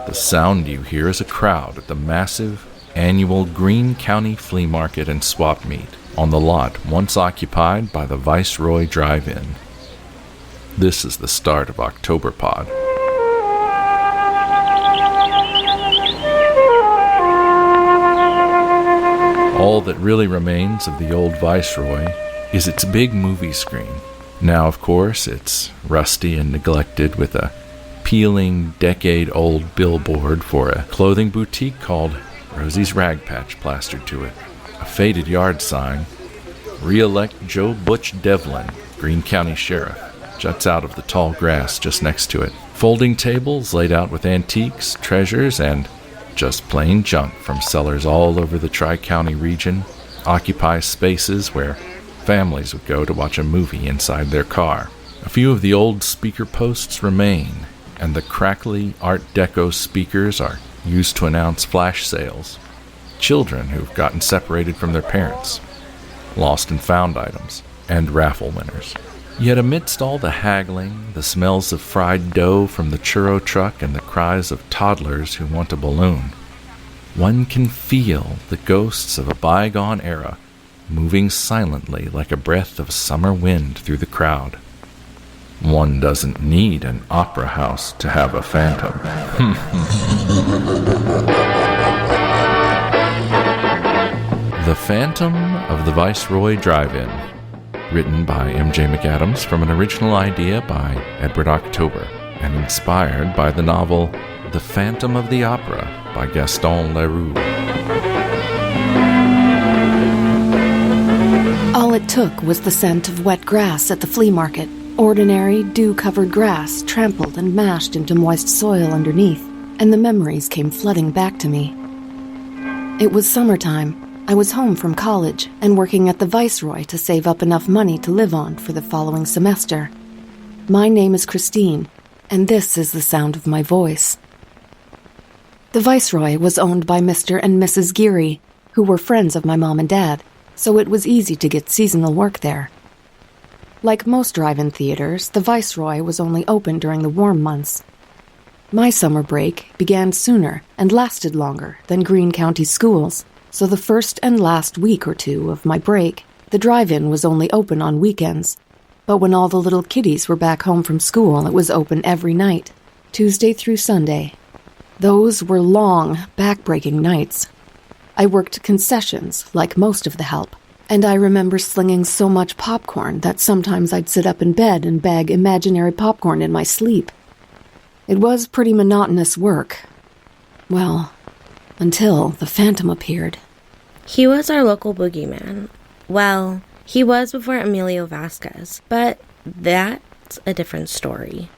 The sound you hear is a crowd at the massive annual Greene County Flea Market and Swap Meet on the lot once occupied by the Viceroy Drive-In. This is the start of Octoberpod. All that really remains of the old Viceroy is its big movie screen. Now, of course, it's rusty and neglected with a peeling, decade-old billboard for a clothing boutique called Rosie's Rag Patch plastered to it. A faded yard sign, "Re-elect Joe Butch Devlin, Greene County Sheriff," juts out of the tall grass just next to it. Folding tables laid out with antiques, treasures, and just plain junk from cellars all over the Tri-County region occupy spaces where families would go to watch a movie inside their car. A few of the old speaker posts remain, and the crackly Art Deco speakers are used to announce flash sales, children who've gotten separated from their parents, lost and found items, and raffle winners. Yet amidst all the haggling, the smells of fried dough from the churro truck, and the cries of toddlers who want a balloon, one can feel the ghosts of a bygone era moving silently like a breath of summer wind through the crowd. One doesn't need an opera house to have a phantom. The Phantom of the Viceroy Drive-In, written by M.J. McAdams from an original idea by Edward October, and inspired by the novel The Phantom of the Opera by Gaston Leroux. All it took was the scent of wet grass at the flea market. Ordinary, dew-covered grass trampled and mashed into moist soil underneath, and the memories came flooding back to me. It was summertime. I was home from college and working at the Viceroy to save up enough money to live on for the following semester. My name is Christine, and this is the sound of my voice. The Viceroy was owned by Mr. and Mrs. Geary, who were friends of my mom and dad, so it was easy to get seasonal work there. Like most drive-in theaters, the Viceroy was only open during the warm months. My summer break began sooner and lasted longer than Greene County schools, so the first and last week or two of my break, the drive-in was only open on weekends. But when all the little kiddies were back home from school, it was open every night, Tuesday through Sunday. Those were long, back-breaking nights. I worked concessions, like most of the help, and I remember slinging so much popcorn that sometimes I'd sit up in bed and bag imaginary popcorn in my sleep. It was pretty monotonous work. Well, until the Phantom appeared. He was our local boogeyman. Well, he was before Emilio Vasquez, but that's a different story.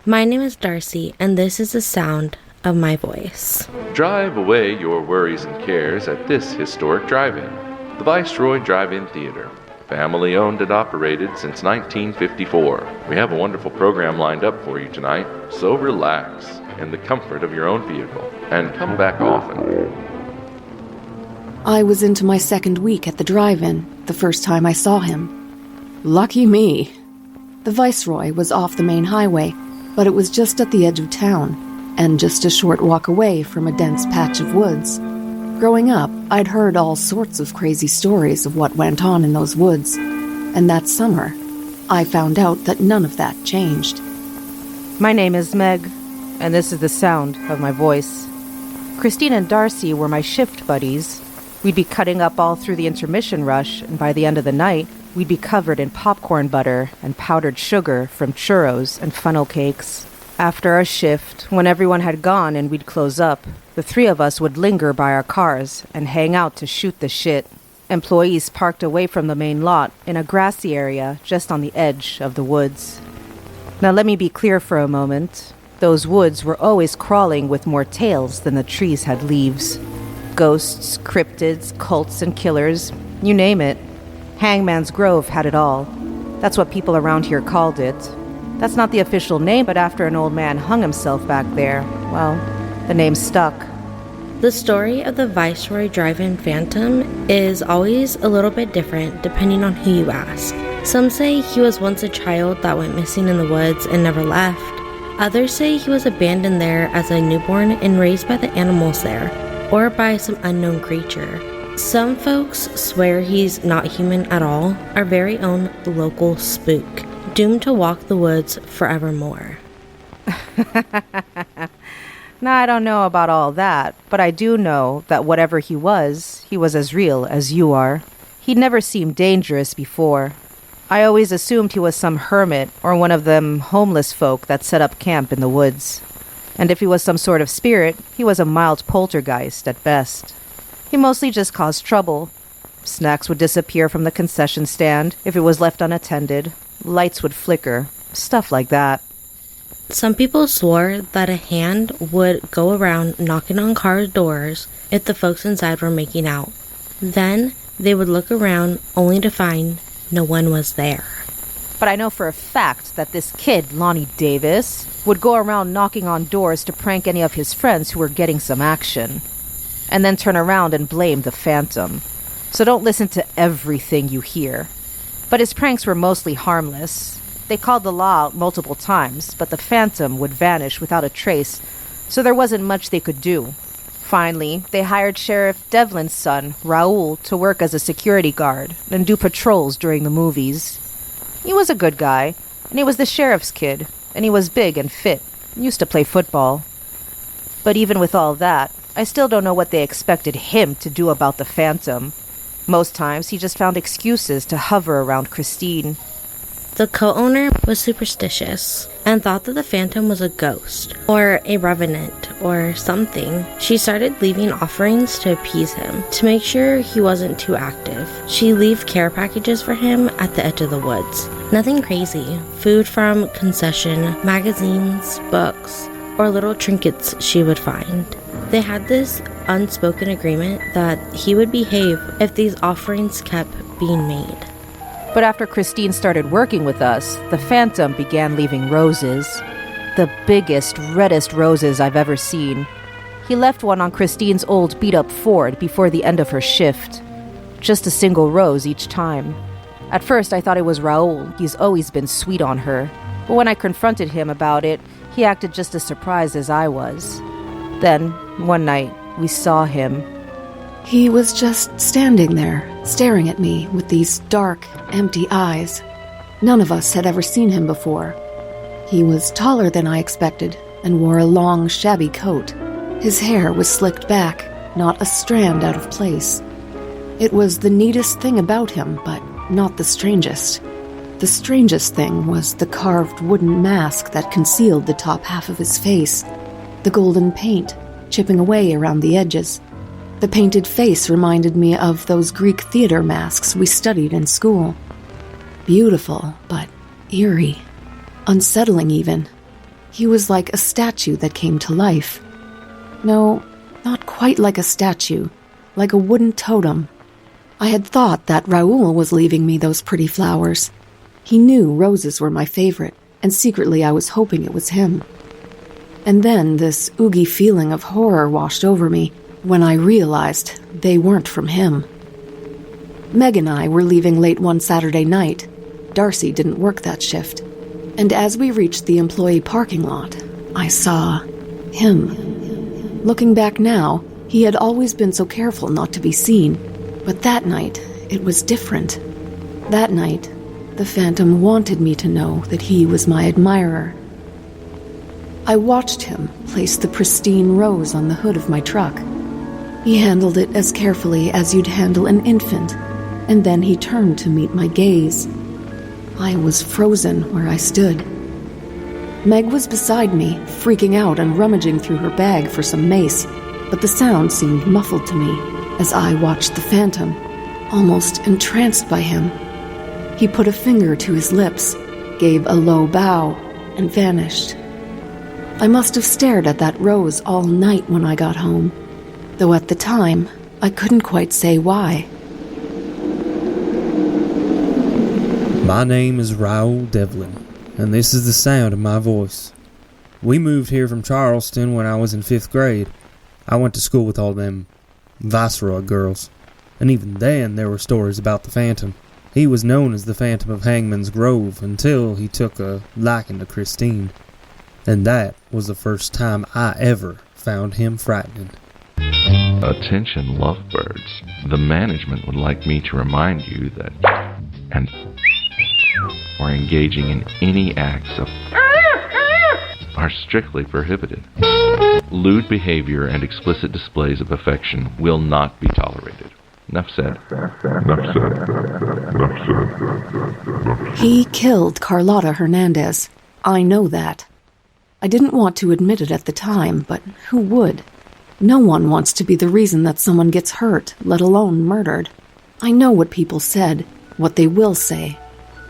My name is Darcy, and this is the sound of my voice. Drive away your worries and cares at this historic drive-in, the Viceroy Drive-In Theater. Family owned and operated since 1954. We have a wonderful program lined up for you tonight, so relax in the comfort of your own vehicle and come back often. I was into my second week at the drive-in, the first time I saw him. Lucky me. The Viceroy was off the main highway, but it was just at the edge of town, and just a short walk away from a dense patch of woods. Growing up, I'd heard all sorts of crazy stories of what went on in those woods, and that summer, I found out that none of that changed. My name is Meg, and this is the sound of my voice. Christine and Darcy were my shift buddies. We'd be cutting up all through the intermission rush, and by the end of the night, we'd be covered in popcorn butter and powdered sugar from churros and funnel cakes. After our shift, when everyone had gone and we'd close up, the three of us would linger by our cars and hang out to shoot the shit. Employees parked away from the main lot in a grassy area just on the edge of the woods. Now let me be clear for a moment. Those woods were always crawling with more tails than the trees had leaves. Ghosts, cryptids, cults, and killers, you name it. Hangman's Grove had it all. That's what people around here called it. That's not the official name, but after an old man hung himself back there, well, the name stuck. The story of the Viceroy Drive-In Phantom is always a little bit different depending on who you ask. Some say he was once a child that went missing in the woods and never left. Others say he was abandoned there as a newborn and raised by the animals there, or by some unknown creature. Some folks swear he's not human at all, our very own local spook, doomed to walk the woods forevermore. Now, I don't know about all that, but I do know that whatever he was as real as you are. He'd never seemed dangerous before. I always assumed he was some hermit or one of them homeless folk that set up camp in the woods. And if he was some sort of spirit, he was a mild poltergeist at best. He mostly just caused trouble. Snacks would disappear from the concession stand if it was left unattended. Lights would flicker. Stuff like that. Some people swore that a hand would go around knocking on car doors if the folks inside were making out. Then they would look around only to find no one was there. But I know for a fact that this kid, Lonnie Davis, would go around knocking on doors to prank any of his friends who were getting some action. And then turn around and blame the Phantom. So don't listen to everything you hear. But his pranks were mostly harmless. They called the law out multiple times, but the Phantom would vanish without a trace, so there wasn't much they could do. Finally, they hired Sheriff Devlin's son, Raoul, to work as a security guard and do patrols during the movies. He was a good guy, and he was the sheriff's kid, and he was big and fit, used to play football. But even with all that, I still don't know what they expected him to do about the Phantom. Most times, he just found excuses to hover around Christine. The co-owner was superstitious and thought that the Phantom was a ghost or a revenant or something. She started leaving offerings to appease him to make sure he wasn't too active. She'd leave care packages for him at the edge of the woods. Nothing crazy. Food from concession, magazines, books, or little trinkets she would find. They had this unspoken agreement that he would behave if these offerings kept being made. But after Christine started working with us, the Phantom began leaving roses. The biggest, reddest roses I've ever seen. He left one on Christine's old beat-up Ford before the end of her shift. Just a single rose each time. At first, I thought it was Raoul. He's always been sweet on her. But when I confronted him about it, he acted just as surprised as I was. Then, one night, we saw him. He was just standing there, staring at me with these dark, empty eyes. None of us had ever seen him before. He was taller than I expected and wore a long, shabby coat. His hair was slicked back, not a strand out of place. It was the neatest thing about him, but not the strangest. The strangest thing was the carved wooden mask that concealed the top half of his face, the golden paint chipping away around the edges. The painted face reminded me of those Greek theater masks we studied in school. Beautiful, but eerie. Unsettling, even. He was like a statue that came to life. No, not quite like a statue. Like a wooden totem. I had thought that Raoul was leaving me those pretty flowers. He knew roses were my favorite, and secretly I was hoping it was him. And then this oogie feeling of horror washed over me when I realized they weren't from him. Meg and I were leaving late one Saturday night. Darcy didn't work that shift. And as we reached the employee parking lot, I saw him. Looking back now, he had always been so careful not to be seen. But that night, it was different. That night, the Phantom wanted me to know that he was my admirer. I watched him place the pristine rose on the hood of my truck. He handled it as carefully as you'd handle an infant, and then he turned to meet my gaze. I was frozen where I stood. Meg was beside me, freaking out and rummaging through her bag for some mace, but the sound seemed muffled to me as I watched the Phantom, almost entranced by him. He put a finger to his lips, gave a low bow, and vanished. I must have stared at that rose all night when I got home, though at the time, I couldn't quite say why. My name is Raoul Devlin, and this is the sound of my voice. We moved here from Charleston when I was in 5th grade. I went to school with all them VICEROY girls, and even then there were stories about the Phantom. He was known as the Phantom of Hangman's Grove until he took a liking to Christine. And that was the first time I ever found him frightening. Attention lovebirds. The management would like me to remind you that and or engaging in any acts of are strictly prohibited. Lewd behavior and explicit displays of affection will not be tolerated. Enough said. He killed Carlotta Hernandez. I know that. I didn't want to admit it at the time, but who would? No one wants to be the reason that someone gets hurt, let alone murdered. I know what people said, what they will say,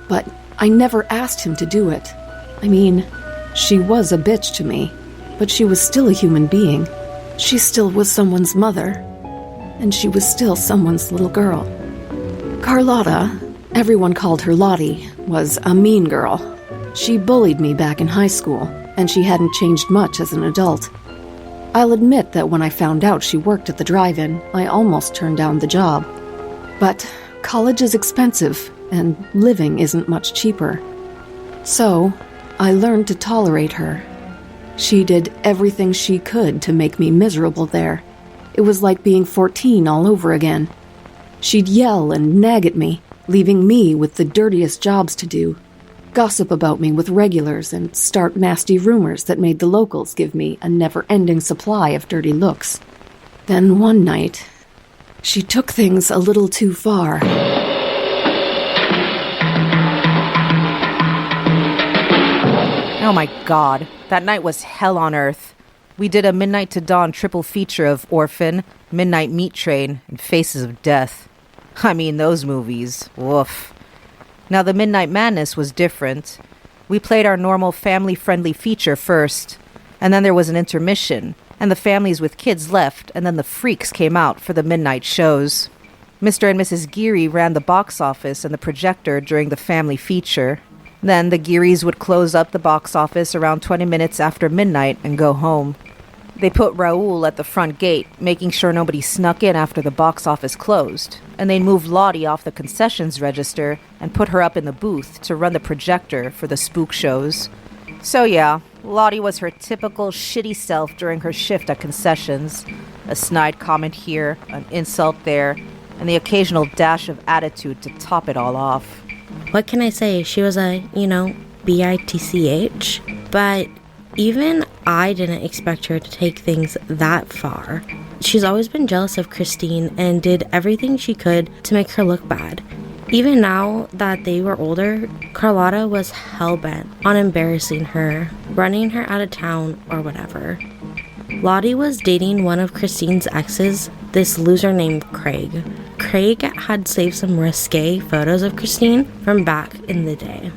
but I never asked him to do it. I mean, she was a bitch to me, but she was still a human being. She still was someone's mother, and she was still someone's little girl. Carlotta, everyone called her Lottie, was a mean girl. She bullied me back in high school, and she hadn't changed much as an adult. I'll admit that when I found out she worked at the drive-in, I almost turned down the job. But college is expensive, and living isn't much cheaper. So, I learned to tolerate her. She did everything she could to make me miserable there. It was like being 14 all over again. She'd yell and nag at me, leaving me with the dirtiest jobs to do. Gossip about me with regulars and start nasty rumors that made the locals give me a never-ending supply of dirty looks. Then one night, she took things a little too far. Oh my god, that night was hell on earth. We did a Midnight to Dawn triple feature of Orphan, Midnight Meat Train, and Faces of Death. I mean, those movies. Woof. Now, the Midnight Madness was different. We played our normal family-friendly feature first, and then there was an intermission, and the families with kids left, and then the freaks came out for the midnight shows. Mr. and Mrs. Geary ran the box office and the projector during the family feature. Then the Gearys would close up the box office around 20 minutes after midnight and go home. They put Raoul at the front gate, making sure nobody snuck in after the box office closed, and they moved Lottie off the concessions register and put her up in the booth to run the projector for the spook shows. So yeah, Lottie was her typical shitty self during her shift at concessions. A snide comment here, an insult there, and the occasional dash of attitude to top it all off. What can I say? She was a, bitch. But even I didn't expect her to take things that far. She's always been jealous of Christine and did everything she could to make her look bad. Even now that they were older, Carlotta was hell-bent on embarrassing her, running her out of town or whatever. Lottie was dating one of Christine's exes, this loser named Craig. Craig had saved some risque photos of Christine from back in the day.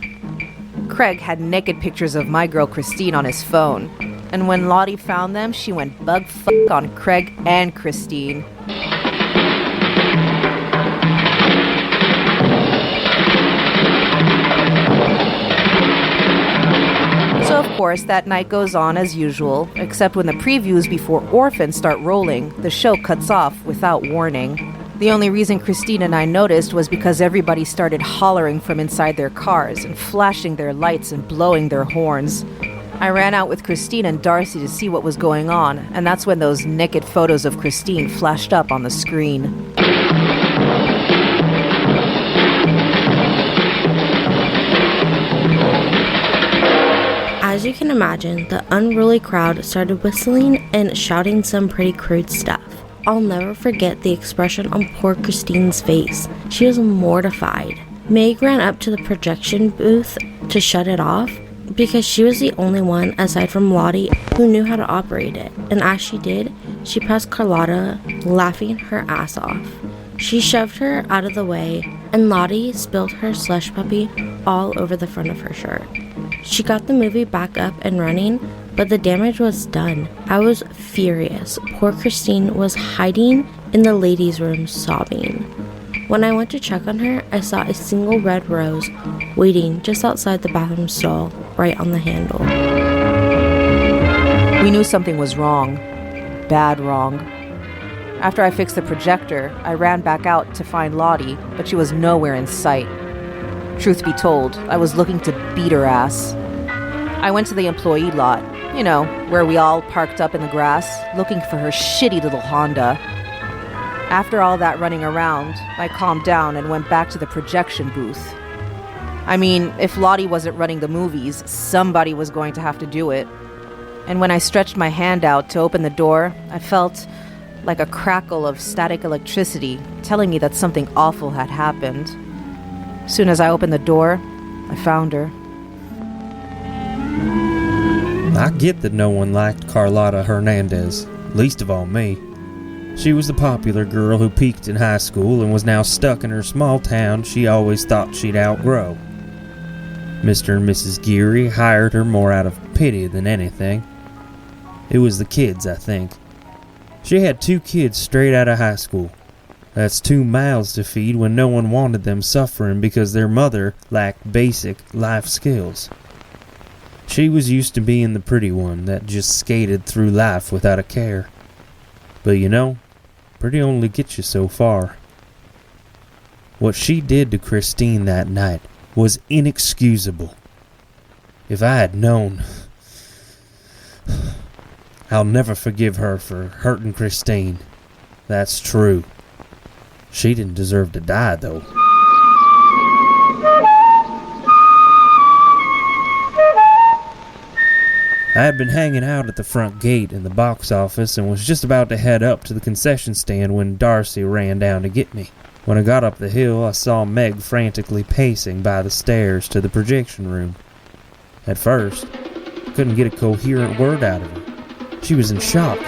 Craig had naked pictures of my girl Christine on his phone, and when Lottie found them, she went bug fuck on Craig and Christine. So of course, that night goes on as usual, except when the previews before Orphan start rolling, the show cuts off without warning. The only reason Christine and I noticed was because everybody started hollering from inside their cars and flashing their lights and blowing their horns. I ran out with Christine and Darcy to see what was going on, and that's when those naked photos of Christine flashed up on the screen. As you can imagine, the unruly crowd started whistling and shouting some pretty crude stuff. I'll never forget the expression on poor Christine's face. She was mortified. Meg ran up to the projection booth to shut it off because she was the only one, aside from Lottie, who knew how to operate it. And as she did, she passed Carlotta, laughing her ass off. She shoved her out of the way, and Lottie spilled her slush puppy all over the front of her shirt. She got the movie back up and running, but the damage was done. I was furious. Poor Christine was hiding in the ladies' room sobbing. When I went to check on her, I saw a single red rose waiting just outside the bathroom stall, right on the handle. We knew something was wrong. Bad wrong. After I fixed the projector, I ran back out to find Lottie, but she was nowhere in sight. Truth be told, I was looking to beat her ass. I went to the employee lot, You know, where we all parked up in the grass, looking for her shitty little Honda. After all that running around, I calmed down and went back to the projection booth. I mean, if Lottie wasn't running the movies, somebody was going to have to do it. And when I stretched my hand out to open the door, I felt like a crackle of static electricity telling me that something awful had happened. Soon as I opened the door, I found her. I get that no one liked Carlotta Hernandez, least of all me. She was the popular girl who peaked in high school and was now stuck in her small town she always thought she'd outgrow. Mr. and Mrs. Geary hired her more out of pity than anything. It was the kids, I think. She had 2 kids straight out of high school. That's 2 mouths to feed when no one wanted them suffering because their mother lacked basic life skills. She was used to being the pretty one that just skated through life without a care. But you know, pretty only gets you so far. What she did to Christine that night was inexcusable. If I had known, I'll never forgive her for hurting Christine. That's true. She didn't deserve to die, though. I had been hanging out at the front gate in the box office and was just about to head up to the concession stand when Darcy ran down to get me. When I got up the hill, I saw Meg frantically pacing by the stairs to the projection room. At first, I couldn't get a coherent word out of her. She was in shock.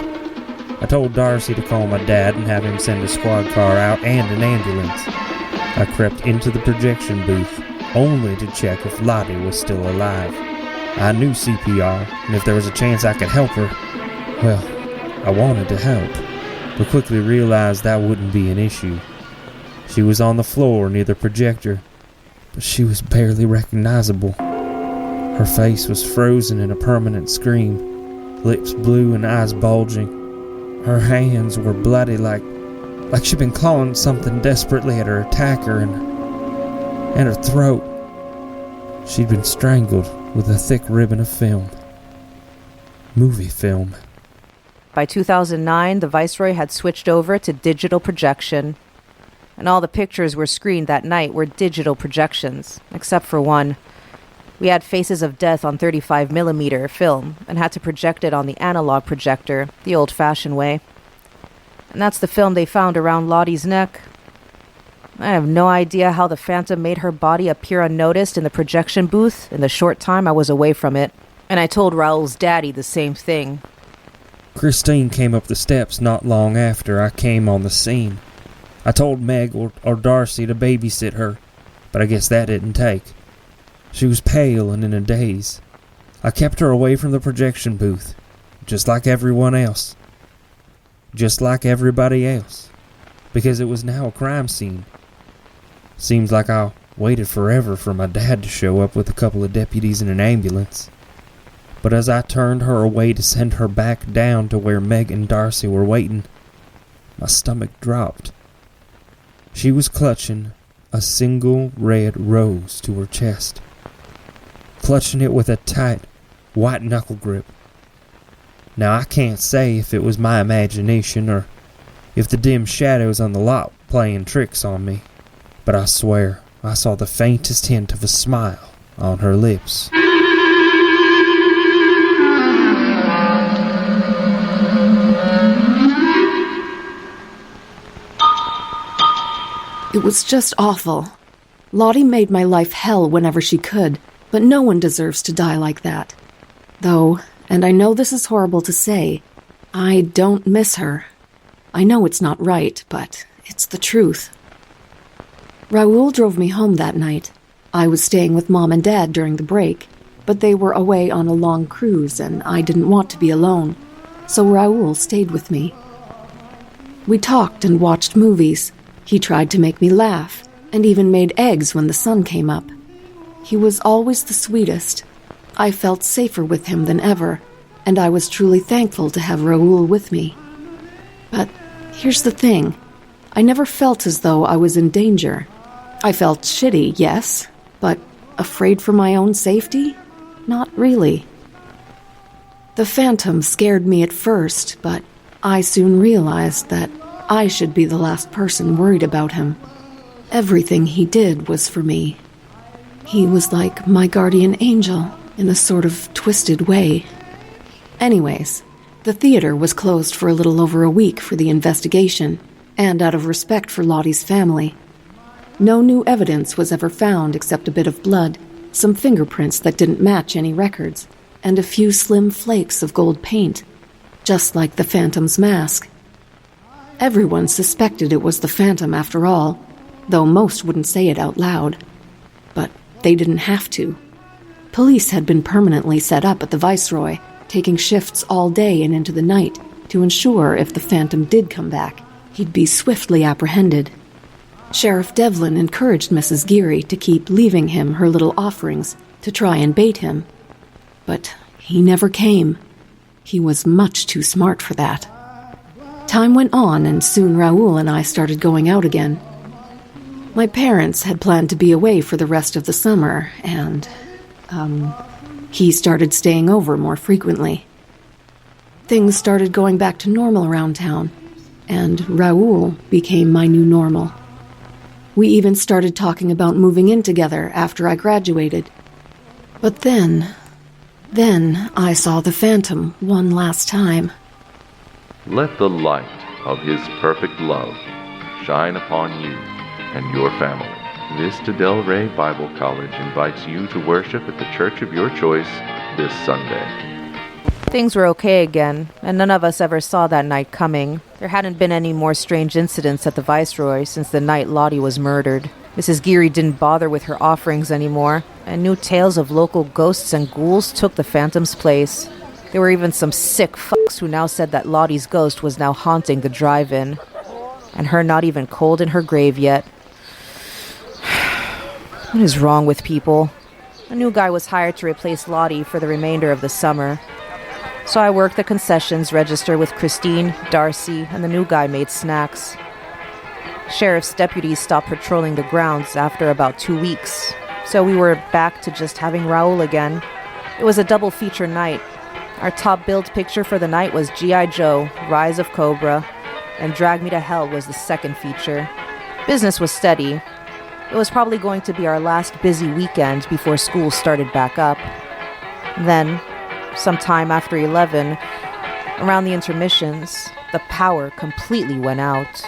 I told Darcy to call my dad and have him send a squad car out and an ambulance. I crept into the projection booth, only to check if Lottie was still alive. I knew CPR, and if there was a chance I could help her, well, I wanted to help, but quickly realized that wouldn't be an issue. She was on the floor near the projector, but she was barely recognizable. Her face was frozen in a permanent scream, lips blue and eyes bulging. Her hands were bloody like she'd been clawing something desperately at her attacker and her throat. She'd been strangled with a thick ribbon of film. Movie film. By 2009, the Viceroy had switched over to digital projection, and all the pictures were screened that night were digital projections, except for one. We had Faces of Death on 35mm film and had to project it on the analog projector, the old-fashioned way. And that's the film they found around Lottie's neck. I have no idea how the Phantom made her body appear unnoticed in the projection booth in the short time I was away from it, and I told Raul's daddy the same thing. Christine came up the steps not long after I came on the scene. I told Meg or Darcy to babysit her, but I guess that didn't take. She was pale and in a daze. I kept her away from the projection booth, just like everyone else. Just like everybody else. Because it was now a crime scene. Seems like I waited forever for my dad to show up with a couple of deputies in an ambulance. But as I turned her away to send her back down to where Meg and Darcy were waiting, my stomach dropped. She was clutching a single red rose to her chest, clutching it with a tight, white knuckle grip. Now I can't say if it was my imagination or if the dim shadows on the lot playing tricks on me, but I swear I saw the faintest hint of a smile on her lips. It was just awful. Lottie made my life hell whenever she could, but no one deserves to die like that. Though, and I know this is horrible to say, I don't miss her. I know it's not right, but it's the truth. Raul drove me home that night. I was staying with Mom and Dad during the break, but they were away on a long cruise and I didn't want to be alone, so Raul stayed with me. We talked and watched movies. He tried to make me laugh, and even made eggs when the sun came up. He was always the sweetest. I felt safer with him than ever, and I was truly thankful to have Raul with me. But here's the thing. I never felt as though I was in danger. I felt shitty, yes, but afraid for my own safety? Not really. The phantom scared me at first, but I soon realized that I should be the last person worried about him. Everything he did was for me. He was like my guardian angel in a sort of twisted way. Anyways, the theater was closed for a little over a week for the investigation, and out of respect for Lottie's family. No new evidence was ever found except a bit of blood, some fingerprints that didn't match any records, and a few slim flakes of gold paint, just like the Phantom's mask. Everyone suspected it was the Phantom after all, though most wouldn't say it out loud. But they didn't have to. Police had been permanently set up at the Viceroy, taking shifts all day and into the night to ensure if the Phantom did come back, he'd be swiftly apprehended. Sheriff Devlin encouraged Mrs. Geary to keep leaving him her little offerings to try and bait him. But he never came. He was much too smart for that. Time went on, and soon Raoul and I started going out again. My parents had planned to be away for the rest of the summer, and, he started staying over more frequently. Things started going back to normal around town, and Raoul became my new normal. We even started talking about moving in together after I graduated. But then I saw the Phantom one last time. Let the light of His perfect love shine upon you and your family. Vista Del Rey Bible College invites you to worship at the church of your choice this Sunday. Things were okay again, and none of us ever saw that night coming. There hadn't been any more strange incidents at the Viceroy since the night Lottie was murdered. Mrs. Geary didn't bother with her offerings anymore, and new tales of local ghosts and ghouls took the Phantom's place. There were even some sick fucks who now said that Lottie's ghost was now haunting the drive-in, and her not even cold in her grave yet. What is wrong with people? A new guy was hired to replace Lottie for the remainder of the summer. So I worked the concessions register with Christine, Darcy, and the new guy made snacks. Sheriff's deputies stopped patrolling the grounds after about 2 weeks, so we were back to just having Raoul again. It was a double feature night. Our top billed picture for the night was G.I. Joe, Rise of Cobra, and Drag Me to Hell was the second feature. Business was steady. It was probably going to be our last busy weekend before school started back up. Then, sometime after 11, around the intermissions, the power completely went out.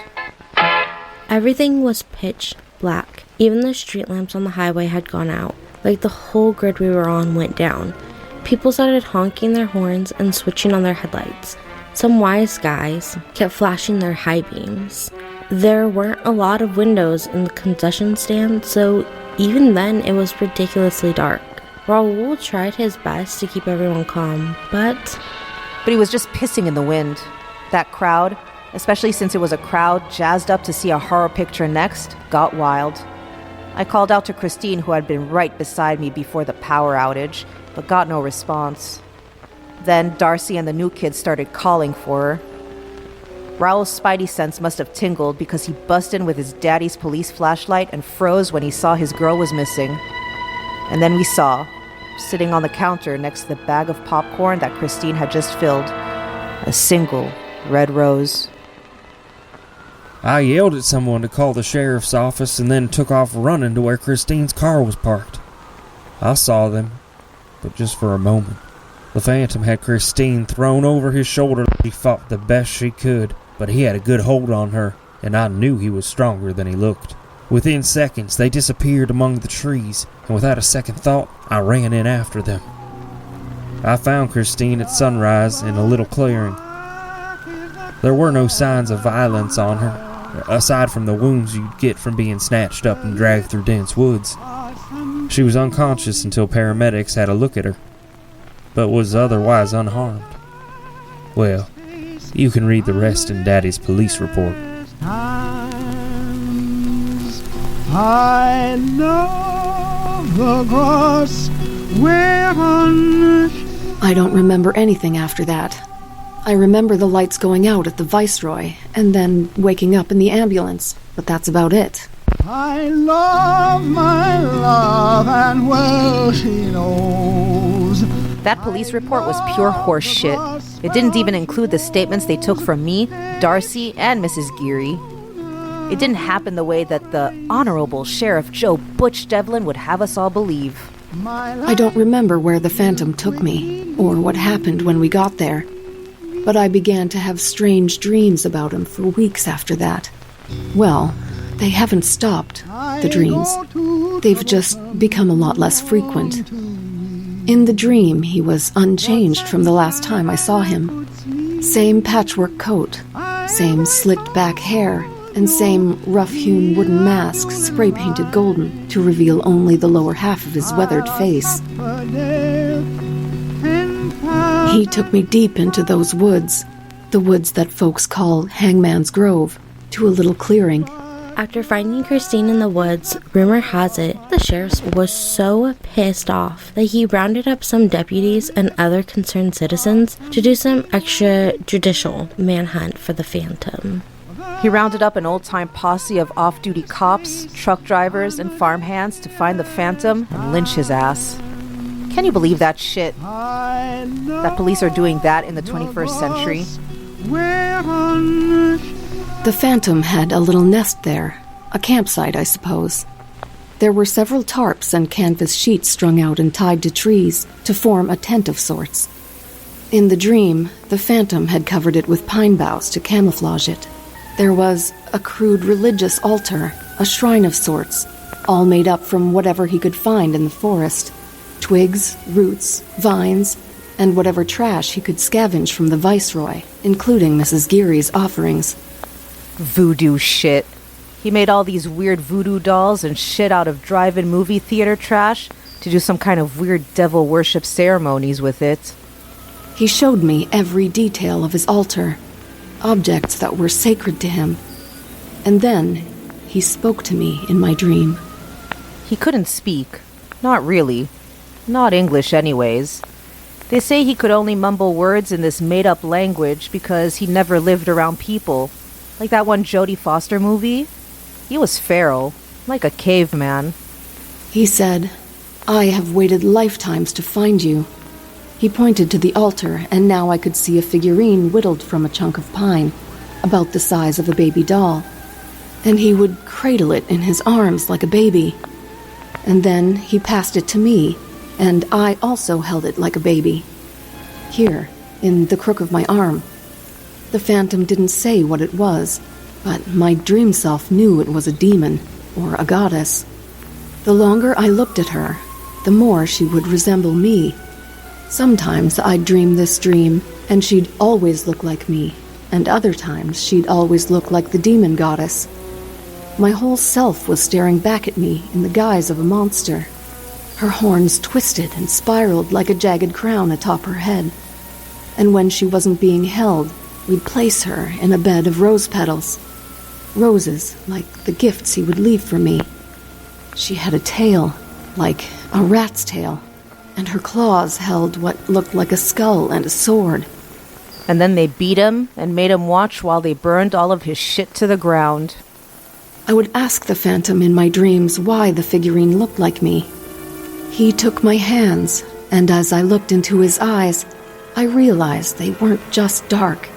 Everything was pitch black. Even the street lamps on the highway had gone out. Like the whole grid we were on went down. People started honking their horns and switching on their headlights. Some wise guys kept flashing their high beams. There weren't a lot of windows in the concession stand, so even then it was ridiculously dark. Raoul tried his best to keep everyone calm, but he was just pissing in the wind. That crowd, especially since it was a crowd jazzed up to see a horror picture next, got wild. I called out to Christine, who had been right beside me before the power outage, but got no response. Then Darcy and the new kid started calling for her. Raoul's spidey sense must have tingled because he busted in with his daddy's police flashlight and froze when he saw his girl was missing. And then we saw, sitting on the counter next to the bag of popcorn that Christine had just filled, a single red rose. I yelled at someone to call the sheriff's office and then took off running to where Christine's car was parked. I saw them, but just for a moment. The Phantom had Christine thrown over his shoulder. She fought the best she could, but he had a good hold on her, and I knew he was stronger than he looked. Within seconds, they disappeared among the trees, and without a second thought, I ran in after them. I found Christine at sunrise in a little clearing. There were no signs of violence on her, aside from the wounds you'd get from being snatched up and dragged through dense woods. She was unconscious until paramedics had a look at her, but was otherwise unharmed. Well, you can read the rest in Daddy's police report. I love the grass whereon. I don't remember anything after that. I remember the lights going out at the Viceroy, and then waking up in the ambulance, but that's about it. I love my love, and well she knows. That police report was pure horse shit. It didn't even include the statements they took from me, Darcy, and Mrs. Geary. It didn't happen the way that the Honorable Sheriff Joe Butch Devlin would have us all believe. I don't remember where the Phantom took me, or what happened when we got there, but I began to have strange dreams about him for weeks after that. Well, they haven't stopped, the dreams. They've just become a lot less frequent. In the dream, he was unchanged from the last time I saw him. Same patchwork coat, same slicked-back hair, and same rough-hewn wooden mask spray-painted golden to reveal only the lower half of his weathered face. He took me deep into those woods, the woods that folks call Hangman's Grove, to a little clearing. After finding Christine in the woods, rumor has it the sheriff was so pissed off that he rounded up some deputies and other concerned citizens to do some extrajudicial manhunt for the Phantom. He rounded up an old-time posse of off-duty cops, truck drivers, and farmhands to find the Phantom and lynch his ass. Can you believe that shit? That police are doing that in the 21st century? The Phantom had a little nest there, a campsite, I suppose. There were several tarps and canvas sheets strung out and tied to trees to form a tent of sorts. In the dream, the Phantom had covered it with pine boughs to camouflage it. There was a crude religious altar, a shrine of sorts, all made up from whatever he could find in the forest. Twigs, roots, vines, and whatever trash he could scavenge from the Viceroy, including Mrs. Geary's offerings. Voodoo shit. He made all these weird voodoo dolls and shit out of drive-in movie theater trash to do some kind of weird devil worship ceremonies with it. He showed me every detail of his altar, objects that were sacred to him. And then he spoke to me in my dream. He couldn't speak. Not really. Not English anyways. They say he could only mumble words in this made-up language because he never lived around people. Like that one Jodie Foster movie? He was feral, like a caveman. He said, "I have waited lifetimes to find you." He pointed to the altar, and now I could see a figurine whittled from a chunk of pine, about the size of a baby doll. And he would cradle it in his arms like a baby. And then he passed it to me, and I also held it like a baby. Here, in the crook of my arm. The Phantom didn't say what it was, but my dream self knew it was a demon, or a goddess. The longer I looked at her, the more she would resemble me. Sometimes I'd dream this dream, and she'd always look like me, and other times she'd always look like the demon goddess. My whole self was staring back at me in the guise of a monster. Her horns twisted and spiraled like a jagged crown atop her head. And when she wasn't being held, we'd place her in a bed of rose petals. Roses, like the gifts he would leave for me. She had a tail, like a rat's tail, and her claws held what looked like a skull and a sword. And then they beat him and made him watch while they burned all of his shit to the ground. I would ask the Phantom in my dreams why the figurine looked like me. He took my hands, and as I looked into his eyes, I realized they weren't just dark.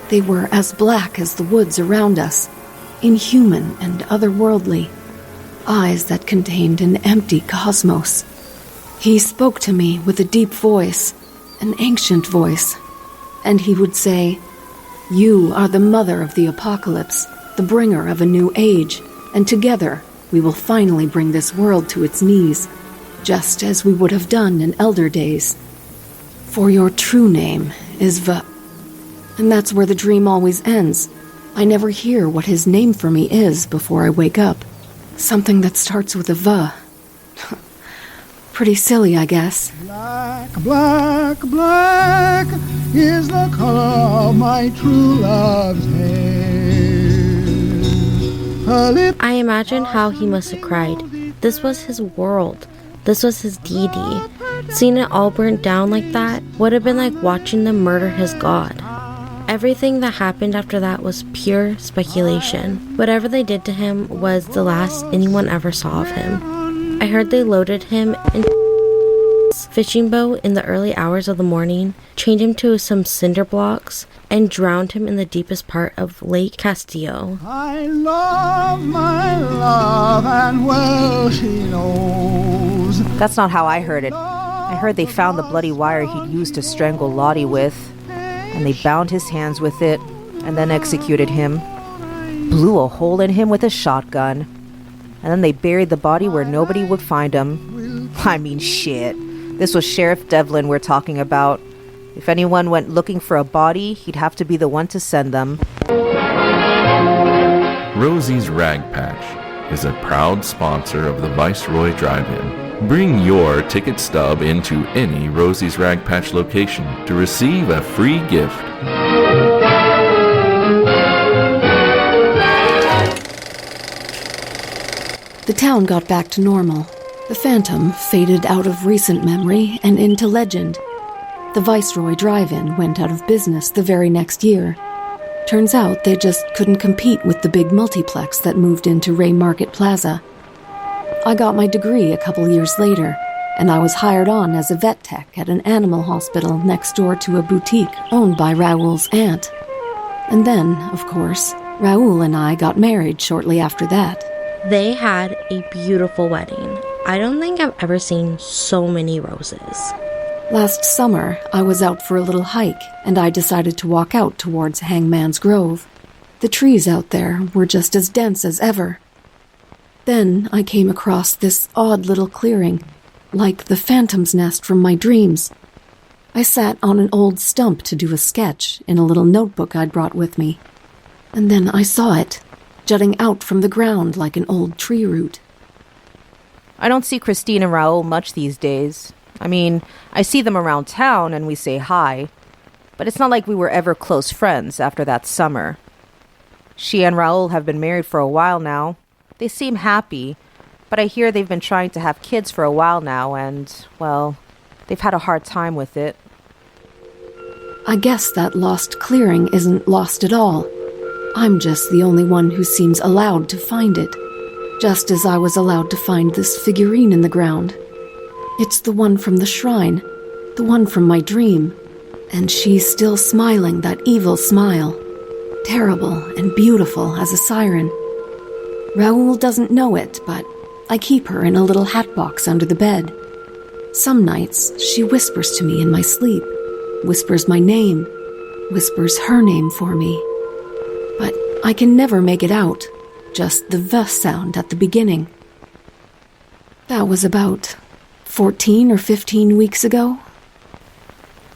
They were as black as the woods around us, inhuman and otherworldly, eyes that contained an empty cosmos. He spoke to me with a deep voice, an ancient voice, and he would say, "You are the mother of the apocalypse, the bringer of a new age, and together we will finally bring this world to its knees, just as we would have done in elder days. For your true name is And that's where the dream always ends. I never hear what his name for me is before I wake up. Something that starts with a V. Pretty silly, I guess. Black, black, black is the color of my true love's hair. I imagine how he must have cried. This was his world. This was his deity. Seeing it all burnt down like that would have been like watching them murder his god. Everything that happened after that was pure speculation. Whatever they did to him was the last anyone ever saw of him. I heard they loaded him in his fishing boat in the early hours of the morning, chained him to some cinder blocks, and drowned him in the deepest part of Lake Castillo. I love my love, and well she knows. That's not how I heard it. I heard they found the bloody wire he'd used to strangle Lottie with, and they bound his hands with it, and then executed him. Blew a hole in him with a shotgun, and then they buried the body where nobody would find him. I mean, shit. This was Sheriff Devlin we're talking about. If anyone went looking for a body, he'd have to be the one to send them. Rosie's Rag Patch is a proud sponsor of the Viceroy Drive-In. Bring your ticket stub into any Rosie's Rag Patch location to receive a free gift. The town got back to normal. The Phantom faded out of recent memory and into legend. The Viceroy Drive-In went out of business the very next year. Turns out they just couldn't compete with the big multiplex that moved into Ray Market Plaza. I got my degree a couple years later, and I was hired on as a vet tech at an animal hospital next door to a boutique owned by Raoul's aunt. And then, of course, Raoul and I got married shortly after that. They had a beautiful wedding. I don't think I've ever seen so many roses. Last summer, I was out for a little hike, and I decided to walk out towards Hangman's Grove. The trees out there were just as dense as ever. Then I came across this odd little clearing, like the Phantom's nest from my dreams. I sat on an old stump to do a sketch in a little notebook I'd brought with me. And then I saw it, jutting out from the ground like an old tree root. I don't see Christine and Raoul much these days. I mean, I see them around town and we say hi, but it's not like we were ever close friends after that summer. She and Raoul have been married for a while now. They seem happy, but I hear they've been trying to have kids for a while now and, well, they've had a hard time with it. I guess that lost clearing isn't lost at all. I'm just the only one who seems allowed to find it, just as I was allowed to find this figurine in the ground. It's the one from the shrine, the one from my dream, and she's still smiling that evil smile, terrible and beautiful as a siren. Raoul doesn't know it, but I keep her in a little hat box under the bed. Some nights, she whispers to me in my sleep, whispers my name, whispers her name for me. But I can never make it out, just the V sound at the beginning. That was about 14 or 15 weeks ago.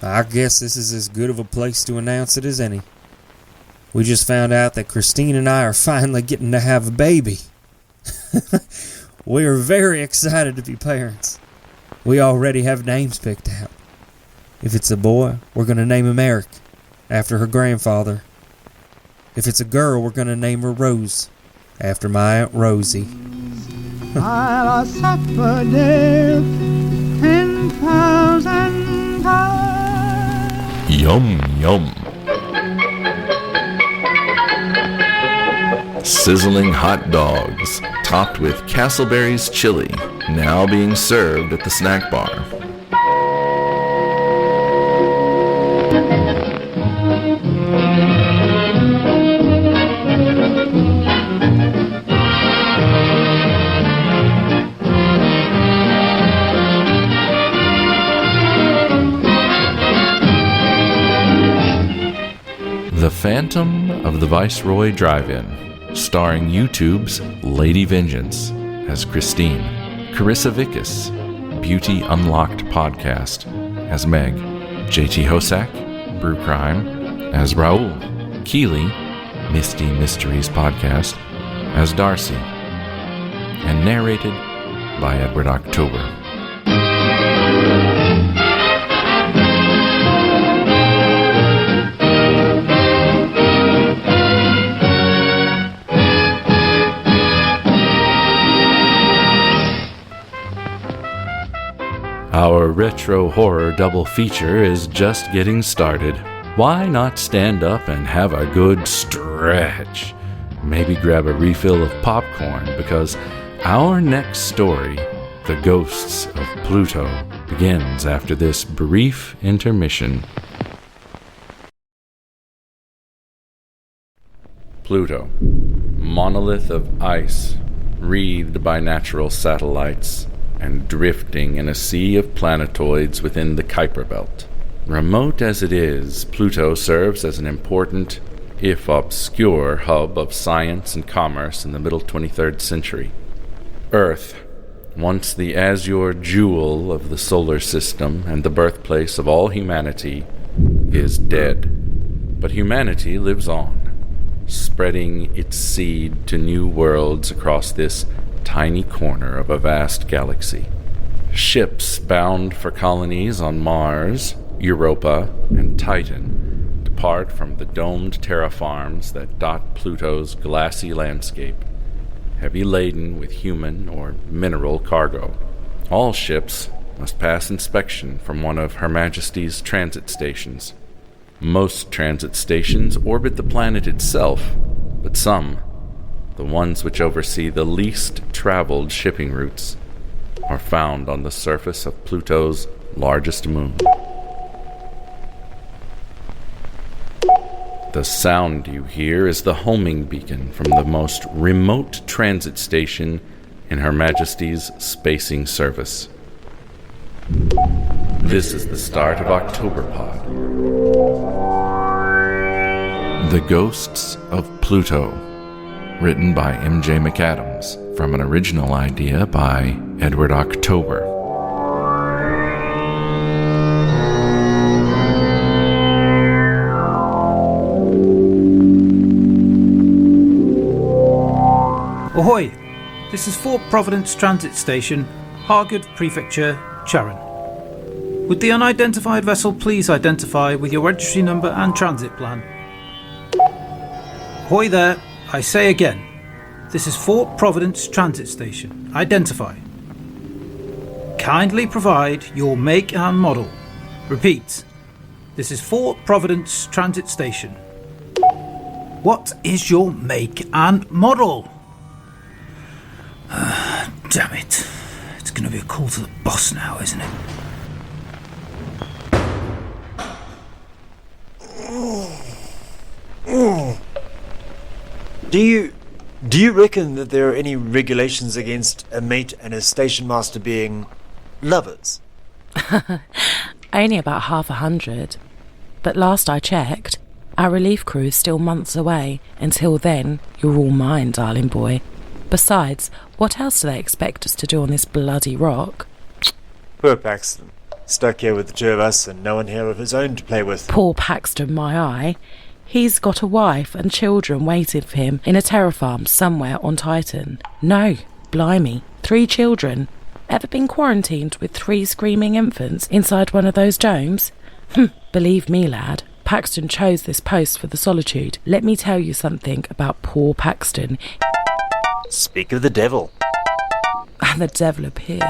I guess this is as good of a place to announce it as any. We just found out that Christine and I are finally getting to have a baby. We are very excited to be parents. We already have names picked out. If it's a boy, we're going to name him Eric, after her grandfather. If it's a girl, we're going to name her Rose, after my Aunt Rosie. I'll suffer death 10,000 times. Yum, yum. Sizzling hot dogs, topped with Castleberry's chili, now being served at the snack bar. The Phantom of the Viceroy Drive-In, starring YouTube's Lady Vengeance as Christine, Carissa Vickus, Beauty Unlocked Podcast as Meg, JT Hosak, Brew Crime as Raoul, Keely, Misty Mysteries Podcast as Darcy, and narrated by Edward October. Our retro horror double feature is just getting started. Why not stand up and have a good stretch? Maybe grab a refill of popcorn, because our next story, The Ghosts of Pluto, begins after this brief intermission. Pluto, monolith of ice, wreathed by natural satellites, and drifting in a sea of planetoids within the Kuiper Belt. Remote as it is, Pluto serves as an important, if obscure, hub of science and commerce in the middle 23rd century. Earth, once the azure jewel of the solar system and the birthplace of all humanity, is dead. But humanity lives on, spreading its seed to new worlds across this tiny corner of a vast galaxy. Ships bound for colonies on Mars, Europa, and Titan depart from the domed terra farms that dot Pluto's glassy landscape, heavy laden with human or mineral cargo. All ships must pass inspection from one of Her Majesty's transit stations. Most transit stations orbit the planet itself, but some, the ones which oversee the least traveled shipping routes, are found on the surface of Pluto's largest moon. The sound you hear is the homing beacon from the most remote transit station in Her Majesty's spacing service. This is the start of Octoberpod. The Ghosts of Pluto, written by M.J. McAdams, from an original idea by Edward October. Ahoy! This is Fort Providence Transit Station, Hargood Prefecture, Charon. Would the unidentified vessel please identify with your registry number and transit plan? Ahoy there, I say again. This is Fort Providence Transit Station. Identify. Kindly provide your make and model. Repeat. This is Fort Providence Transit Station. What is your make and model? Damn it. It's going to be a call to the boss now, isn't it? Do you reckon that there are any regulations against a mate and a station master being lovers? Only about 100. But last I checked, our relief crew is still months away. Until then, you're all mine, darling boy. Besides, what else do they expect us to do on this bloody rock? Poor Paxton. Stuck here with the two of us and no one here of his own to play with. Poor Paxton, my eye. He's got a wife and children waiting for him in a terra farm somewhere on Titan. No, blimey, 3 children. Ever been quarantined with 3 screaming infants inside one of those domes? Believe me, lad, Paxton chose this post for the solitude. Let me tell you something about poor Paxton. Speak of the devil. And the devil appears.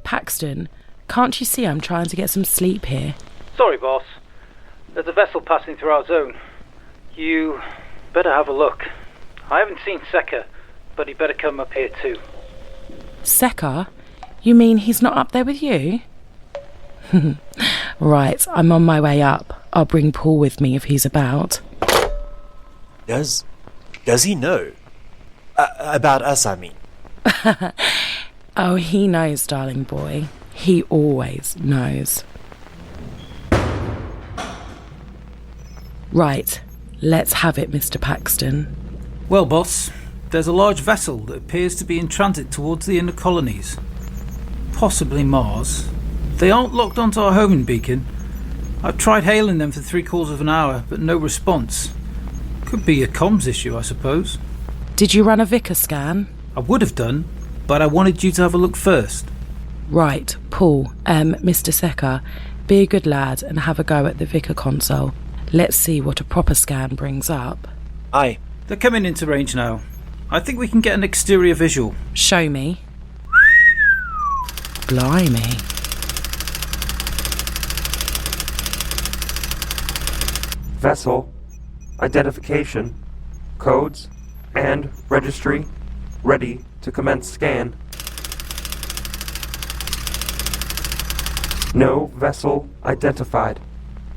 Paxton, can't you see I'm trying to get some sleep here? Sorry, boss. There's a vessel passing through our zone. You better have a look. I haven't seen Sekar, but he better come up here too. Sekar? You mean he's not up there with you? Right, I'm on my way up. I'll bring Paul with me if he's about. Does he know? About us, I mean. Oh, he knows, darling boy. He always knows. Right, let's have it, Mr. Paxton. Well, boss, there's a large vessel that appears to be in transit towards the inner colonies. Possibly Mars. They aren't locked onto our homing beacon. I've tried hailing them for 3/4 of an hour, but no response. Could be a comms issue, I suppose. Did you run a Vicar scan? I would have done, but I wanted you to have a look first. Right, Paul, Mr. Sekar, be a good lad and have a go at the Vicar console. Let's see what a proper scan brings up. Aye. They're coming into range now. I think we can get an exterior visual. Show me. Blimey. Vessel, identification, codes, and registry ready to commence scan. No vessel identified.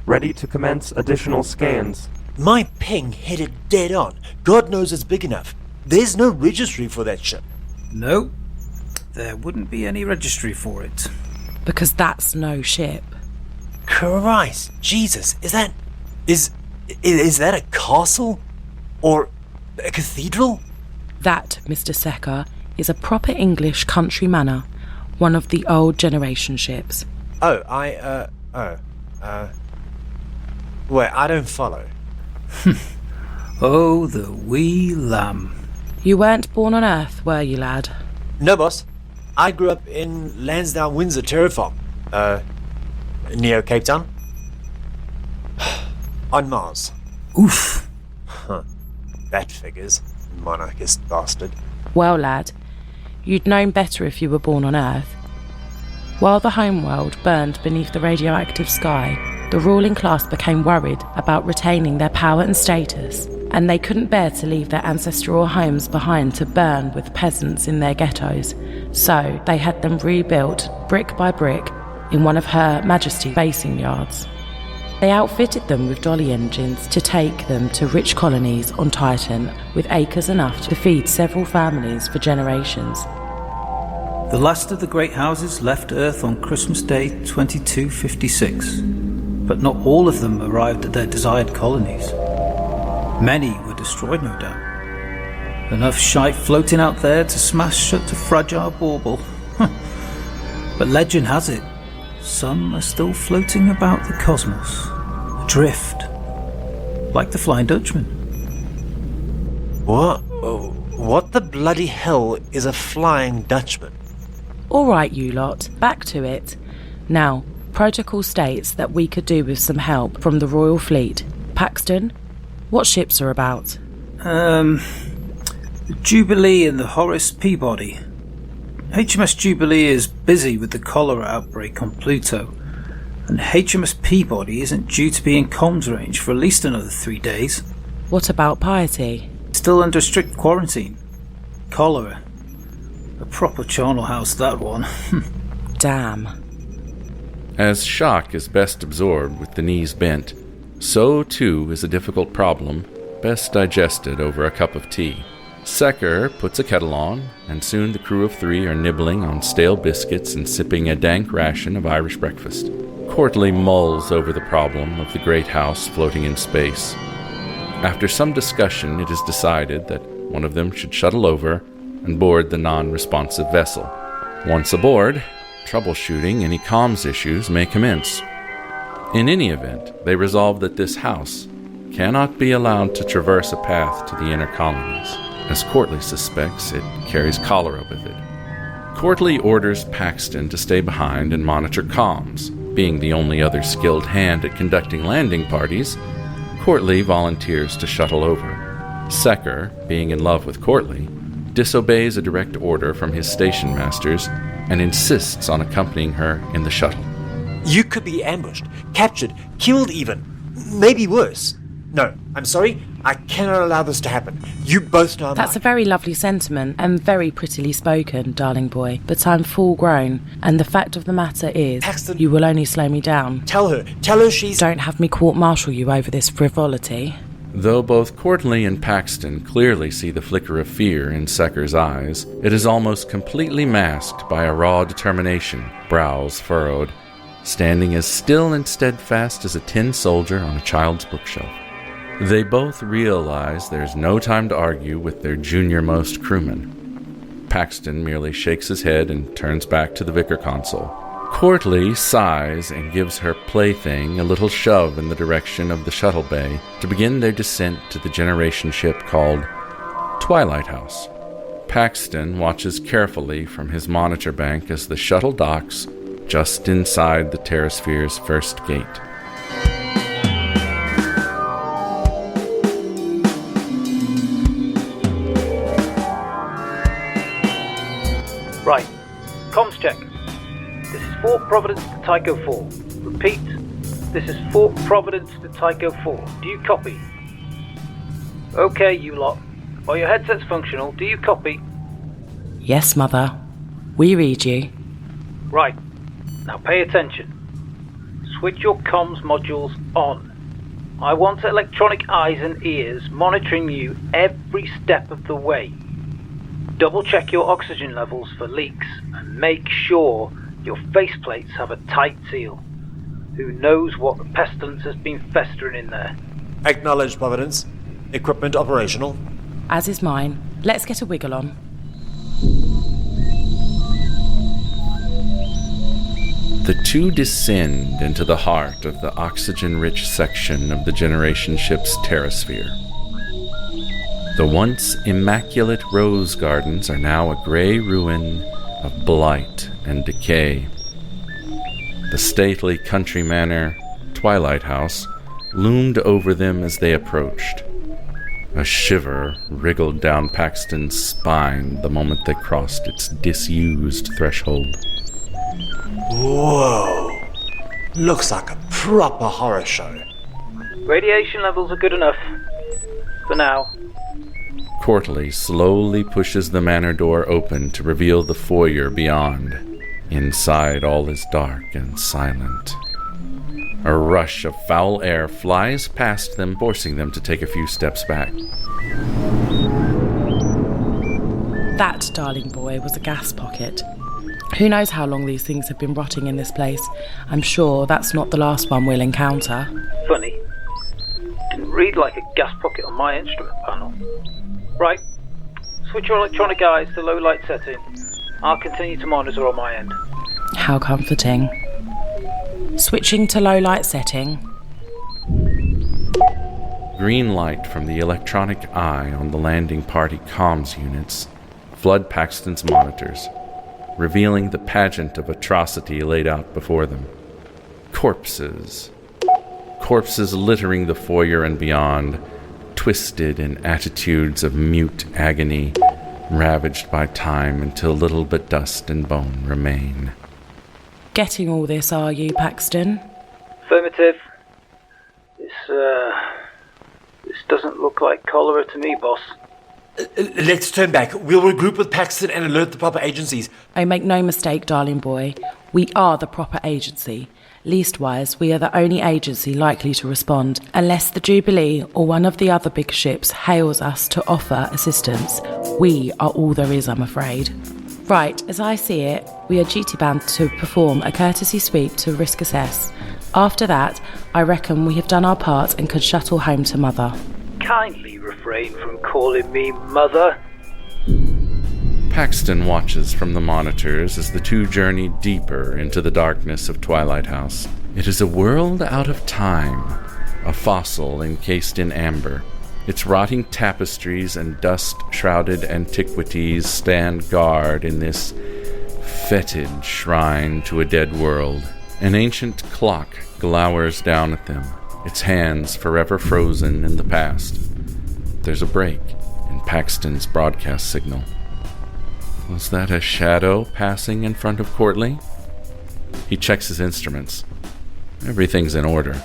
Ready to commence additional scans. My ping hit it dead on. God knows it's big enough. There's no registry for that ship. No, there wouldn't be any registry for it. Because that's no ship. Christ, Jesus, is that a castle? Or a cathedral? That, Mr. Secker, is a proper English country manor. One of the old generation ships. Well, I don't follow. Oh, the wee lamb. You weren't born on Earth, were you, lad? No, boss. I grew up in Lansdowne, Windsor, Terra Farm. Near Cape Town. On Mars. Oof. That figures. Monarchist bastard. Well, lad, you'd known better if you were born on Earth. While the homeworld burned beneath the radioactive sky, the ruling class became worried about retaining their power and status, and they couldn't bear to leave their ancestral homes behind to burn with peasants in their ghettos. So they had them rebuilt brick by brick in one of Her Majesty's basing yards. They outfitted them with dolly engines to take them to rich colonies on Titan with acres enough to feed several families for generations. The last of the great houses left Earth on Christmas Day 2256, but not all of them arrived at their desired colonies. Many were destroyed, no doubt. Enough shite floating out there to smash shut a fragile bauble. But legend has it, some are still floating about the cosmos, adrift, like the Flying Dutchman. What the bloody hell is a Flying Dutchman? All right, you lot, back to it. Now, protocol states that we could do with some help from the Royal Fleet. Paxton, what ships are about? The Jubilee and the Horace Peabody. HMS Jubilee is busy with the cholera outbreak on Pluto, and HMS Peabody isn't due to be in comms range for at least another 3 days. What about Piety? Still under strict quarantine. Cholera. A proper charnel house, that one. Damn. As shock is best absorbed with the knees bent, so too is a difficult problem best digested over a cup of tea. Secker puts a kettle on, and soon the crew of 3 are nibbling on stale biscuits and sipping a dank ration of Irish breakfast. Courtly mulls over the problem of the great house floating in space. After some discussion, it is decided that one of them should shuttle over and board the non-responsive vessel. Once aboard, troubleshooting any comms issues may commence. In any event, they resolve that this house cannot be allowed to traverse a path to the inner colonies, as Courtly suspects it carries cholera with it. Courtly orders Paxton to stay behind and monitor comms. Being the only other skilled hand at conducting landing parties, Courtly volunteers to shuttle over. Secker, being in love with Courtly, disobeys a direct order from his station masters and insists on accompanying her in the shuttle. You could be ambushed, captured, killed even. Maybe worse. No, I'm sorry. I cannot allow this to happen. You both know I'm That's a very lovely sentiment and very prettily spoken, darling boy. But I'm full grown, and the fact of the matter is, Paxton, you will only slow me down. Tell her she's... Don't have me court-martial you over this frivolity. Though both Courtly and Paxton clearly see the flicker of fear in Secker's eyes, it is almost completely masked by a raw determination, brows furrowed, standing as still and steadfast as a tin soldier on a child's bookshelf. They both realize there's no time to argue with their junior-most crewman. Paxton merely shakes his head and turns back to the Vicar console. Courtly sighs and gives her plaything a little shove in the direction of the shuttle bay to begin their descent to the generation ship called Twilight House. Paxton watches carefully from his monitor bank as the shuttle docks just inside the Terrasphere's first gate. Right. Comms check. This is Fort Providence to Tycho 4. Repeat. This is Fort Providence to Tycho 4. Do you copy? Okay, you lot. Are your headsets functional? Do you copy? Yes, Mother. We read you. Right. Now pay attention. switch your comms modules on. I want electronic eyes and ears monitoring you every step of the way. Double check your oxygen levels for leaks and make sure your faceplates have a tight seal. Who knows what pestilence has been festering in there? Acknowledged, Providence. Equipment operational. As is mine. Let's get a wiggle on. The two descend into the heart of the oxygen-rich section of the generation ship's terrasphere. The once immaculate rose gardens are now a gray ruin of blight and decay. The stately country manor, Twilight House, loomed over them as they approached. A shiver wriggled down Paxton's spine the moment they crossed its disused threshold. Whoa! Looks like a proper horror show. Radiation levels are good enough. For now. Courtly slowly pushes the manor door open to reveal the foyer beyond. Inside, all is dark and silent. A rush of foul air flies past them, forcing them to take a few steps back. That, darling boy, was a gas pocket. Who knows how long these things have been rotting in this place? I'm sure that's not the last one we'll encounter. Funny. Didn't read like a gas pocket on my instrument panel. Right. Switch your electronic eyes to low light setting. I'll continue to monitor on my end. How comforting. Switching to low light setting. Green light from the electronic eye on the landing party comms units flood Paxton's monitors, revealing the pageant of atrocity laid out before them. Corpses. Corpses littering the foyer and beyond, twisted in attitudes of mute agony, ravaged by time until little but dust and bone remain. Getting all this, are you, Paxton? Affirmative. This doesn't look like cholera to me, boss. Let's turn back. We'll regroup with Paxton and alert the proper agencies. Oh, make no mistake, darling boy. We are the proper agency. Leastwise, we are the only agency likely to respond, unless the Jubilee or one of the other big ships hails us to offer assistance. We are all there is, I'm afraid. Right, as I see it, we are duty-bound to perform a courtesy sweep to risk assess. After that, I reckon we have done our part and could shuttle home to Mother. Kindly refrain from calling me Mother. Paxton watches from the monitors as the two journey deeper into the darkness of Twilight House. It is a world out of time, a fossil encased in amber. Its rotting tapestries and dust-shrouded antiquities stand guard in this fetid shrine to a dead world. An ancient clock glowers down at them, its hands forever frozen in the past. There's a break in Paxton's broadcast signal. Was that a shadow passing in front of Courtly? He checks his instruments. Everything's in order.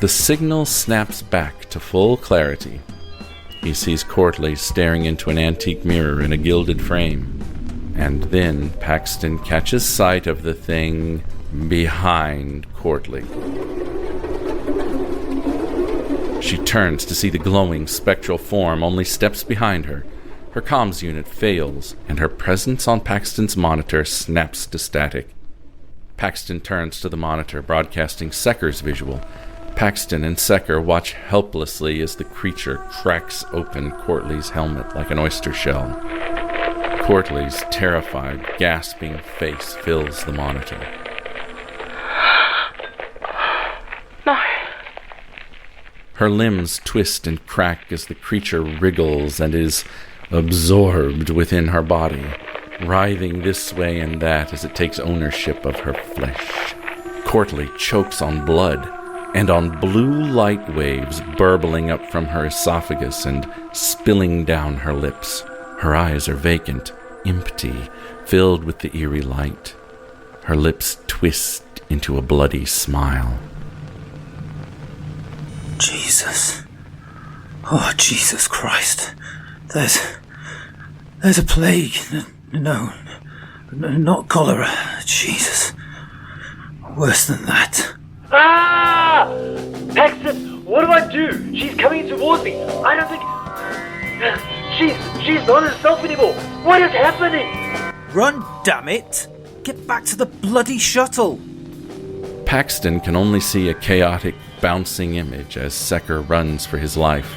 The signal snaps back to full clarity. He sees Courtly staring into an antique mirror in a gilded frame. And then Paxton catches sight of the thing behind Courtly. She turns to see the glowing spectral form only steps behind her. Her comms unit fails, and her presence on Paxton's monitor snaps to static. Paxton turns to the monitor, broadcasting Secker's visual. Paxton and Secker watch helplessly as the creature cracks open Courtly's helmet like an oyster shell. Courtly's terrified, gasping face fills the monitor. No. Her limbs twist and crack as the creature wriggles and is absorbed within her body, writhing this way and that as it takes ownership of her flesh. Courtly chokes on blood and on blue light waves burbling up from her esophagus and spilling down her lips. Her eyes are vacant, empty, filled with the eerie light. Her lips twist into a bloody smile. Jesus. Oh, Jesus Christ. There's a plague. No, not cholera. Jesus. Worse than that. Ah! Paxton, what do I do? She's coming towards me. I don't think... She's not herself anymore. What is happening? Run, damn it! Get back to the bloody shuttle! Paxton can only see a chaotic, bouncing image as Secker runs for his life.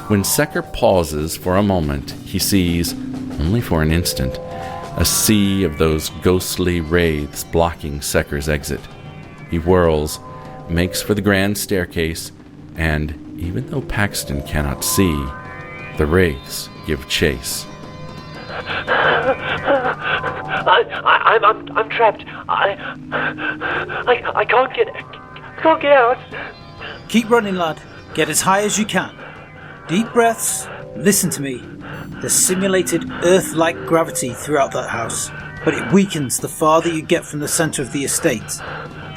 When Secker pauses for a moment, he sees, only for an instant, a sea of those ghostly wraiths blocking Secker's exit. He whirls, makes for the grand staircase, and, even though Paxton cannot see, the wraiths give chase. I'm trapped. I can't get out. Keep running, lad. Get as high as you can. Deep breaths. Listen to me. There's simulated Earth-like gravity throughout that house, but it weakens the farther you get from the centre of the estate.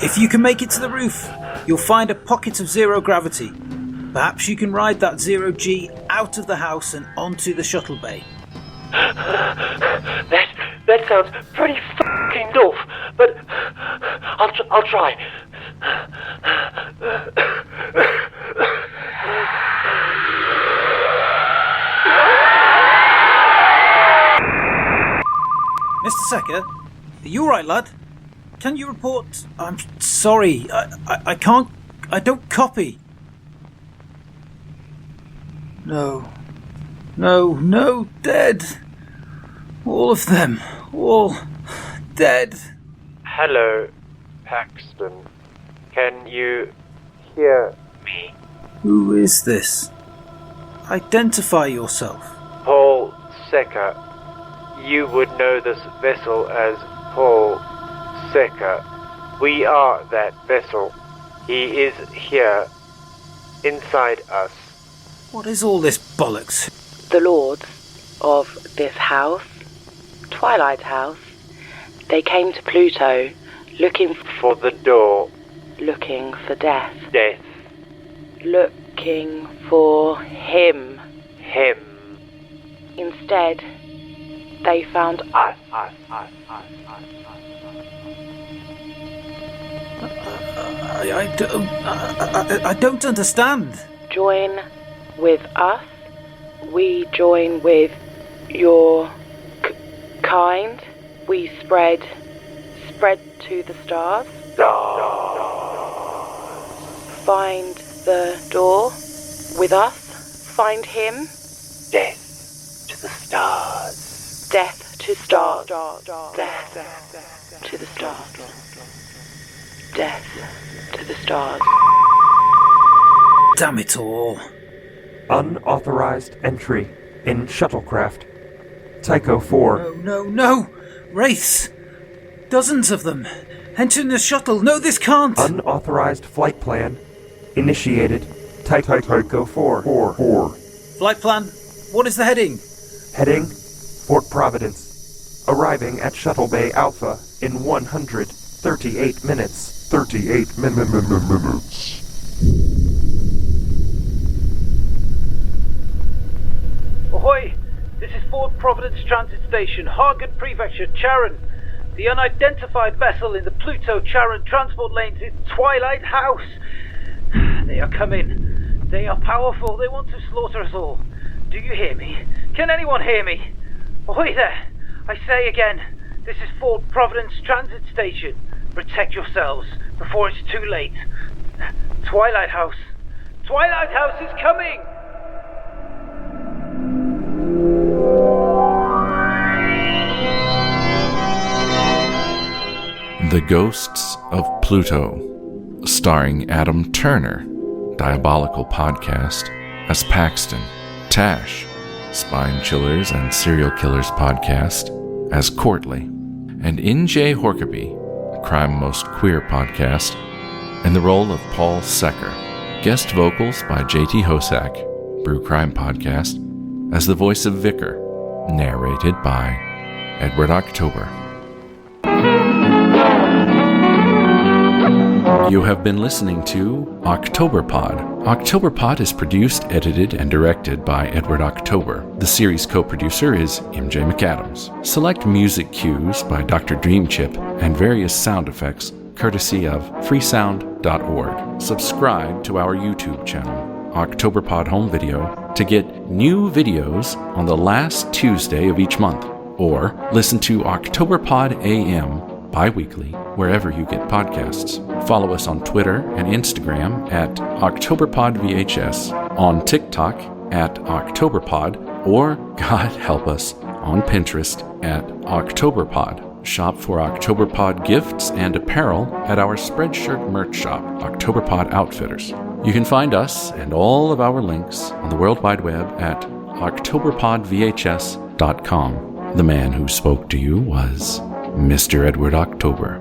If you can make it to the roof, you'll find a pocket of zero gravity. Perhaps you can ride that zero-G out of the house and onto the shuttle bay. That sounds pretty fucking doof, but I'll try. Mr. Secker, are you alright, lad? Can you report? I'm sorry, I can't. I don't copy. No, dead. All of them, all dead. Hello, Paxton. Can you hear me? Who is this? Identify yourself. Paul Secker. You would know this vessel as Paul Secker. We are that vessel. He is here, inside us. What is all this bollocks? The lords of this house, Twilight House, they came to Pluto looking for the door. Looking for death. Death. Looking for him. Him. Instead, they found us. I don't understand. Join with us. We join with your kind. We spread to the stars. Find the door with us. Find him. Death to the stars. Death to stars. Death to the stars. Death to the stars. Damn it all. Unauthorized entry in shuttlecraft. Tycho 4. No! Wraiths! Dozens of them! Entering the shuttle! No, this can't! Unauthorized flight plan initiated. Tycho 4. Flight plan, what is the heading? Heading, Fort Providence. Arriving at Shuttle Bay Alpha in 138 minutes. 38 minutes. Ahoy! This is Fort Providence Transit Station, Hargan Prefecture, Charon. The unidentified vessel in the Pluto Charon transport lanes is Twilight House. They are coming. They are powerful. They want to slaughter us all. Do you hear me? Can anyone hear me? Ahoy there! I say again, this is Fort Providence Transit Station. Protect yourselves before it's too late. Twilight House. Twilight House is coming! The Ghosts of Pluto, starring Adam Turner, Diabolical Podcast, as Paxton, Tash, Spine Chillers and Serial Killers Podcast, as Courtly, and N.J. Horkaby, Crime Most Queer Podcast, in the role of Paul Secker. Guest vocals by J.T. Hosack, Brew Crime Podcast, as the voice of Vicar, narrated by Edward October. You have been listening to Octoberpod. Octoberpod is produced, edited, and directed by Edward October. The series co-producer is MJ McAdams. Select music cues by Dr. Dreamchip and various sound effects courtesy of freesound.org. Subscribe to our YouTube channel, Octoberpod Home Video, to get new videos on the last Tuesday of each month, or listen to Oktoberpod AM bi-weekly wherever you get podcasts. Follow us on Twitter and Instagram at OctoberpodVHS, on TikTok at Octoberpod, or, God help us, on Pinterest at Octoberpod. Shop for Octoberpod gifts and apparel at our Spreadshirt merch shop, Octoberpod Outfitters. You can find us and all of our links on the World Wide Web at OctoberpodVHS.com. The man who spoke to you was Mr. Edward October.